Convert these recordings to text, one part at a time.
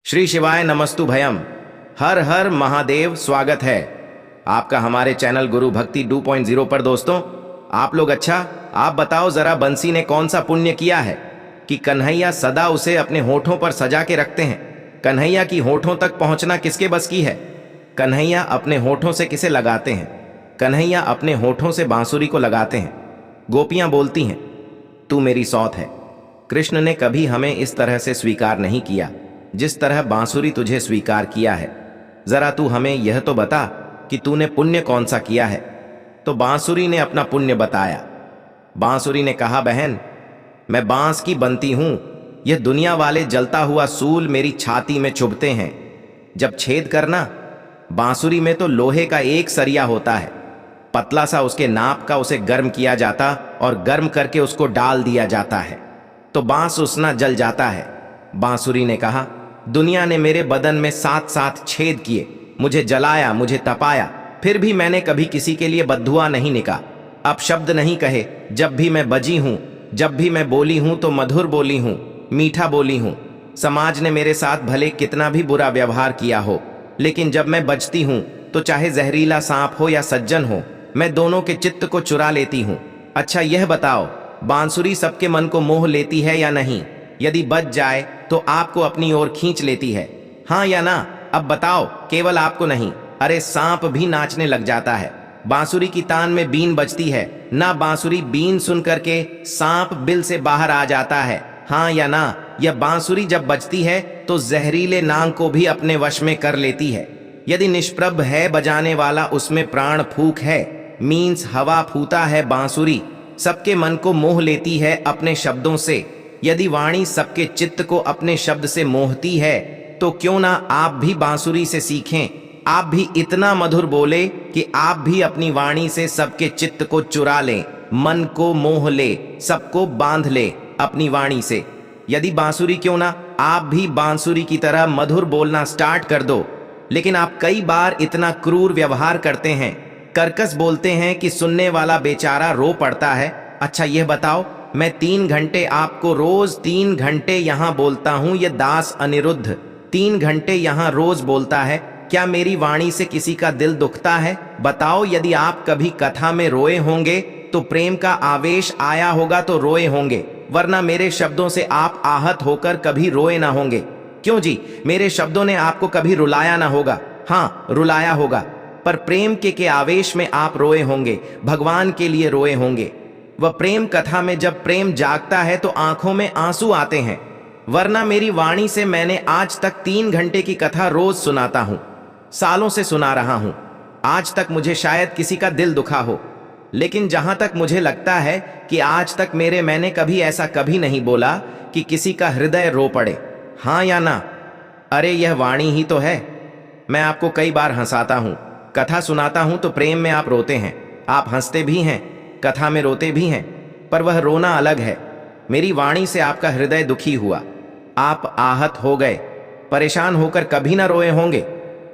श्री शिवाय नमस्तु भयम। हर हर महादेव। स्वागत है आपका हमारे चैनल गुरु भक्ति 2.0 पर। दोस्तों आप लोग अच्छा, आप बताओ जरा, बंसी ने कौन सा पुण्य किया है कि कन्हैया सदा उसे अपने होठों पर सजा के रखते हैं। कन्हैया की होठों तक पहुंचना किसके बस की है? कन्हैया अपने होठों से किसे लगाते हैं? कन्हैया अपने होठों से बांसुरी को लगाते हैं। गोपियां बोलती हैं, तू मेरी सौत है। कृष्ण ने कभी हमें इस तरह से स्वीकार नहीं किया जिस तरह बांसुरी तुझे स्वीकार किया है। जरा तू हमें यह तो बता कि तूने पुण्य कौन सा किया है। तो बांसुरी ने अपना पुण्य बताया। बांसुरी ने कहा, बहन मैं बांस की बनती हूं, यह दुनिया वाले जलता हुआ सूल मेरी छाती में चुभते हैं। जब छेद करना, बांसुरी में तो लोहे का एक सरिया होता है, पतला सा, उसके नाप का, उसे गर्म किया जाता और गर्म करके उसको डाल दिया जाता है तो बांस उसना जल जाता है। बांसुरी ने कहा, दुनिया ने मेरे बदन में 7-7 छेद किए, मुझे जलाया, मुझे तपाया, फिर भी मैंने कभी किसी के लिए बद्दुआ नहीं निका, अपशब्द नहीं कहे। जब भी मैं बजी हूं, जब भी मैं बोली हूं तो मधुर बोली हूं, मीठा बोली हूं। समाज ने मेरे साथ भले कितना भी बुरा व्यवहार किया हो, लेकिन जब मैं बजती हूं तो चाहे जहरीला सांप हो या सज्जन हो, मैं दोनों के चित्त को चुरा लेती हूं। अच्छा यह बताओ, बांसुरी सबके मन को मोह लेती है या नहीं? यदि बज जाए तो आपको अपनी ओर खींच लेती है, हाँ या ना? अब बताओ, केवल आपको नहीं, अरे सांप भी नाचने लग जाता है। बांसुरी की तान में बीन बजती है ना, बांसुरी बीन सुन करके सांप बिल से बाहर आ जाता है, हाँ या ना? यह बांसुरी जब बजती है तो जहरीले नांग को भी अपने वश में कर लेती है। यदि निष्प्रभ है बजाने वाला, उसमें प्राण फूक है, मीन्स हवा फूता है बांसुरी, सबके मन को मोह लेती है अपने शब्दों से। यदि वाणी सबके चित्त को अपने शब्द से मोहती है तो क्यों ना आप भी बांसुरी से सीखें। आप भी इतना मधुर बोले कि आप भी अपनी वाणी से सबके चित्त को चुरा लें, मन को मोह ले, सबको बांध ले अपनी वाणी से। यदि बांसुरी, क्यों ना आप भी बांसुरी की तरह मधुर बोलना स्टार्ट कर दो। लेकिन आप कई बार इतना क्रूर व्यवहार करते हैं, कर्कश बोलते हैं कि सुनने वाला बेचारा रो पड़ता है। अच्छा यह बताओ, मैं 3 घंटे आपको रोज 3 घंटे यहां बोलता हूं, यह दास अनिरुद्ध 3 घंटे यहां रोज बोलता है, क्या मेरी वाणी से किसी का दिल दुखता है? बताओ, यदि आप कभी कथा में रोए होंगे तो प्रेम का आवेश आया होगा तो रोए होंगे, वरना मेरे शब्दों से आप आहत होकर कभी रोए ना होंगे। क्यों जी, मेरे शब्दों ने आपको कभी रुलाया ना होगा? हाँ रुलाया होगा, पर प्रेम के आवेश में आप रोए होंगे, भगवान के लिए रोए होंगे। वह प्रेम कथा में जब प्रेम जागता है तो आंखों में आंसू आते हैं, वरना मेरी वाणी से मैंने आज तक 3 घंटे की कथा रोज सुनाता हूं, सालों से सुना रहा हूं। आज तक मुझे शायद किसी का दिल दुखा हो, लेकिन जहां तक मुझे लगता है कि आज तक मैंने कभी ऐसा कभी नहीं बोला कि किसी का हृदय रो पड़े, हाँ या ना? अरे यह वाणी ही तो है। मैं आपको कई बार हंसाता हूं, कथा सुनाता हूं तो प्रेम में आप रोते हैं, आप हंसते भी हैं, कथा में रोते भी हैं, पर वह रोना अलग है। मेरी वाणी से आपका हृदय दुखी हुआ, आप आहत हो गए, परेशान होकर कभी ना रोए होंगे।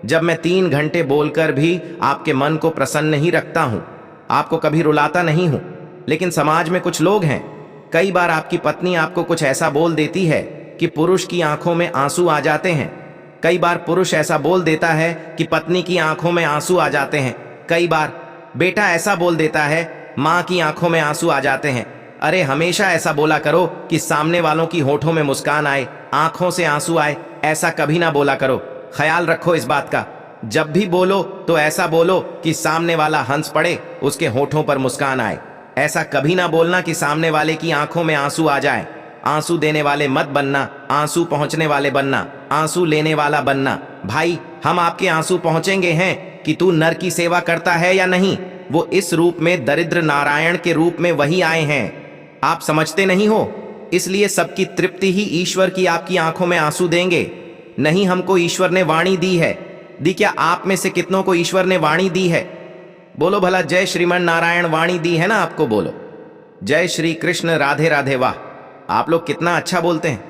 जब मैं 3 घंटे बोलकर भी आपके मन को प्रसन्न ही रखता हूं, आपको कभी रुलाता नहीं हूं। लेकिन समाज में कुछ लोग हैं, कई बार आपकी पत्नी आपको कुछ ऐसा बोल देती है कि पुरुष की आंखों में आंसू आ जाते हैं। कई बार पुरुष ऐसा बोल देता है कि पत्नी की आंखों में आंसू आ जाते हैं। कई बार बेटा ऐसा बोल देता है, माँ की आंखों में आंसू आ जाते हैं। अरे हमेशा ऐसा बोला करो कि सामने वालों की होठों में मुस्कान आए, आंखों से आंसू आए, ऐसा कभी ना बोला करो। ख्याल रखो इस बात का, जब भी बोलो तो ऐसा बोलो कि सामने वाला हंस पड़े, उसके होठों पर मुस्कान आए। ऐसा कभी ना बोलना कि सामने वाले की आंखों में आंसू आ जाए। आंसू देने वाले मत बनना, आंसू पहुंचने वाले बनना, आंसू लेने वाला बनना। भाई हम आपके आंसू पहुंचेंगे हैं कि तू नर की सेवा करता है या नहीं। वो इस रूप में दरिद्र नारायण के रूप में वही आए हैं, आप समझते नहीं हो। इसलिए सबकी तृप्ति ही ईश्वर की आपकी आंखों में आंसू देंगे। नहीं, हमको ईश्वर ने वाणी दी है। दी क्या आप में से कितनों को ईश्वर ने वाणी दी है? बोलो भला, जय श्रीमन नारायण वाणी दी है ना आपको? बोलो जय श्री कृष्ण, राधे राधे। वाह, आप लोग कितना अच्छा बोलते हैं,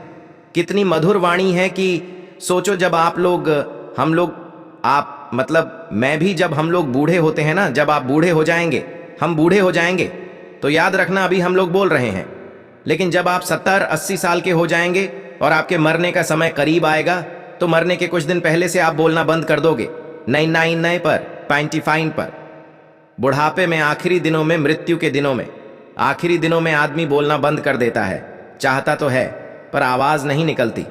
कितनी मधुर वाणी है कि सोचो जब आप लोग, हम लोग, आप मतलब मैं भी, जब हम लोग बूढ़े होते हैं ना, जब आप बूढ़े हो जाएंगे, हम बूढ़े हो जाएंगे, तो याद रखना अभी हम लोग बोल रहे हैं, लेकिन जब आप 70-80 साल के हो जाएंगे और आपके मरने का समय करीब आएगा तो मरने के कुछ दिन पहले से आप बोलना बंद कर दोगे। 99 पर, 95 पर। बुढ़ापे में, आखिरी दिनों में, मृत्यु के दिनों में, आखिरी दिनों में आदमी बोलना बंद कर देता है। चाहता तो है पर आवाज नहीं निकलती।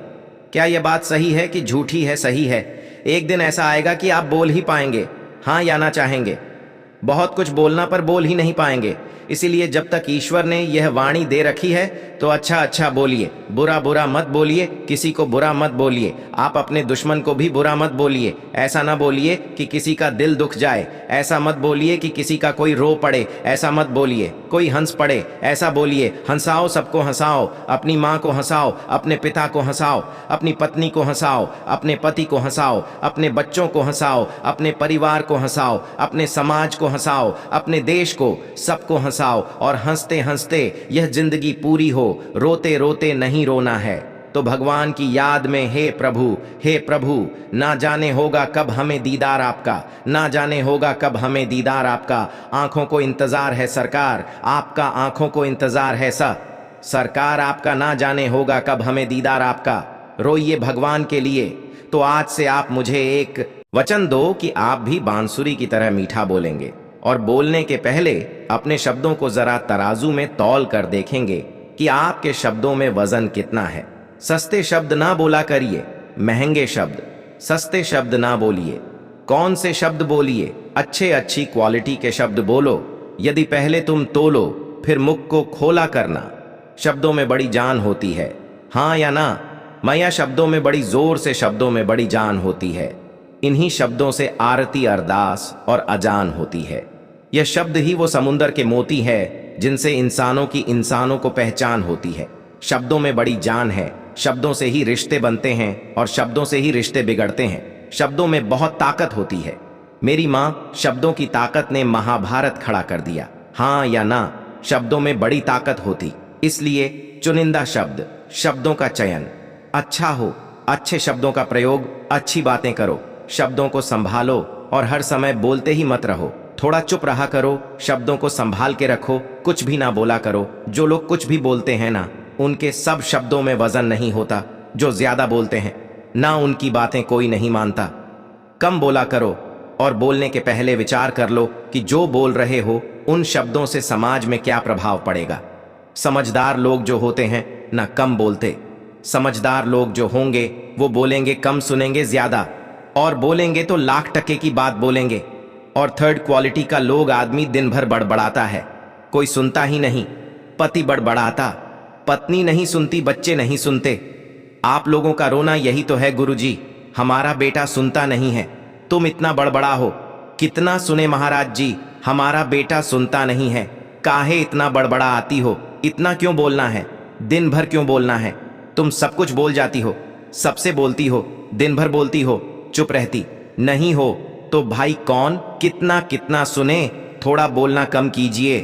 क्या यह बात सही है कि झूठी है, सही है? एक दिन ऐसा आएगा कि आप बोल ही पाएंगे, हाँ या ना चाहेंगे। बहुत कुछ बोलना पर बोल ही नहीं पाएंगे। इसीलिए जब तक ईश्वर ने यह वाणी दे रखी है तो अच्छा अच्छा बोलिए, बुरा बुरा मत बोलिए, किसी को बुरा मत बोलिए। आप अपने दुश्मन को भी बुरा मत बोलिए। ऐसा ना बोलिए कि किसी का दिल दुख जाए, ऐसा मत बोलिए कि किसी का कोई रो पड़े, ऐसा मत बोलिए। कोई हंस पड़े, ऐसा बोलिए हंसाओ, सबको हंसाओ। अपनी माँ को हंसाओ, अपने पिता को हंसाओ, अपनी पत्नी को हंसाओ, अपने पति को हंसाओ, अपने बच्चों को हंसाओ, अपने परिवार को हंसाओ, अपने समाज को हंसाओ, अपने देश को, सबको हंसाओ। और हंसते हंसते यह जिंदगी पूरी हो। रोते रोते नहीं रोना है। तो भगवान की याद में हे प्रभु, ना जाने होगा कब हमें दीदार आपका, ना जाने होगा कब हमें दीदार आपका। आंखों को इंतजार है सरकार, आपका आंखों को इंतजार है सरकार आपका, ना जाने होगा कब हमें दीदार आपका। रोइए भगवान के लिए। तो आज से आप मुझे एक वचन दो कि आप भी बांसुरी की तरह मीठा बोलेंगे और बोलने के पहले अपने शब्दों को जरा तराजू में तौल कर देखेंगे कि आपके शब्दों में वजन कितना है। सस्ते शब्द ना बोला करिए, महंगे शब्द। सस्ते शब्द ना बोलिए। कौन से शब्द बोलिए? अच्छी क्वालिटी के शब्द बोलो। यदि पहले तुम तोलो फिर मुख को खोला करना। शब्दों में बड़ी जान होती है, हाँ या ना? मैया शब्दों में बड़ी जोर से, शब्दों में बड़ी जान होती है। इन्हीं शब्दों से आरती, अरदास और अजान होती है। यह शब्द ही वो समुंदर के मोती है जिनसे इंसानों की इंसानों को पहचान होती है। शब्दों में बड़ी जान है। शब्दों से ही रिश्ते बनते हैं और शब्दों से ही रिश्ते बिगड़ते हैं। शब्दों में बहुत ताकत होती है। मेरी माँ शब्दों की ताकत ने महाभारत खड़ा कर दिया, हाँ या ना? शब्दों में बड़ी ताकत होती। इसलिए चुनिंदा शब्द, शब्दों का चयन अच्छा हो, अच्छे शब्दों का प्रयोग, अच्छी बातें करो। शब्दों को संभालो और हर समय बोलते ही मत रहो। थोड़ा चुप रहा करो, शब्दों को संभाल के रखो, कुछ भी ना बोला करो। जो लोग कुछ भी बोलते हैं ना, उनके सब शब्दों में वजन नहीं होता। जो ज्यादा बोलते हैं ना, उनकी बातें कोई नहीं मानता। कम बोला करो और बोलने के पहले विचार कर लो कि जो बोल रहे हो उन शब्दों से समाज में क्या प्रभाव पड़ेगा। समझदार लोग जो होते हैं ना, कम बोलते। समझदार लोग जो होंगे वो बोलेंगे कम, सुनेंगे ज्यादा, और बोलेंगे तो लाख टके की बात बोलेंगे। और थर्ड क्वालिटी का लोग आदमी दिन भर बड़बड़ाता है, कोई सुनता ही नहीं। पति बड़बड़ाता, पत्नी नहीं सुनती, बच्चे नहीं सुनते। आप लोगों का रोना यही तो है गुरुजी, हमारा बेटा सुनता नहीं है। तुम इतना बड़बड़ा हो, कितना सुने महाराज जी, हमारा बेटा सुनता नहीं है। काहे इतना बड़बड़ा आती हो? इतना क्यों बोलना है? दिन भर क्यों बोलना है? तुम सब कुछ बोल जाती हो, सबसे बोलती हो, दिन भर बोलती हो, चुप रहती नहीं हो। तो भाई कौन कितना कितना सुने? थोड़ा बोलना कम कीजिए।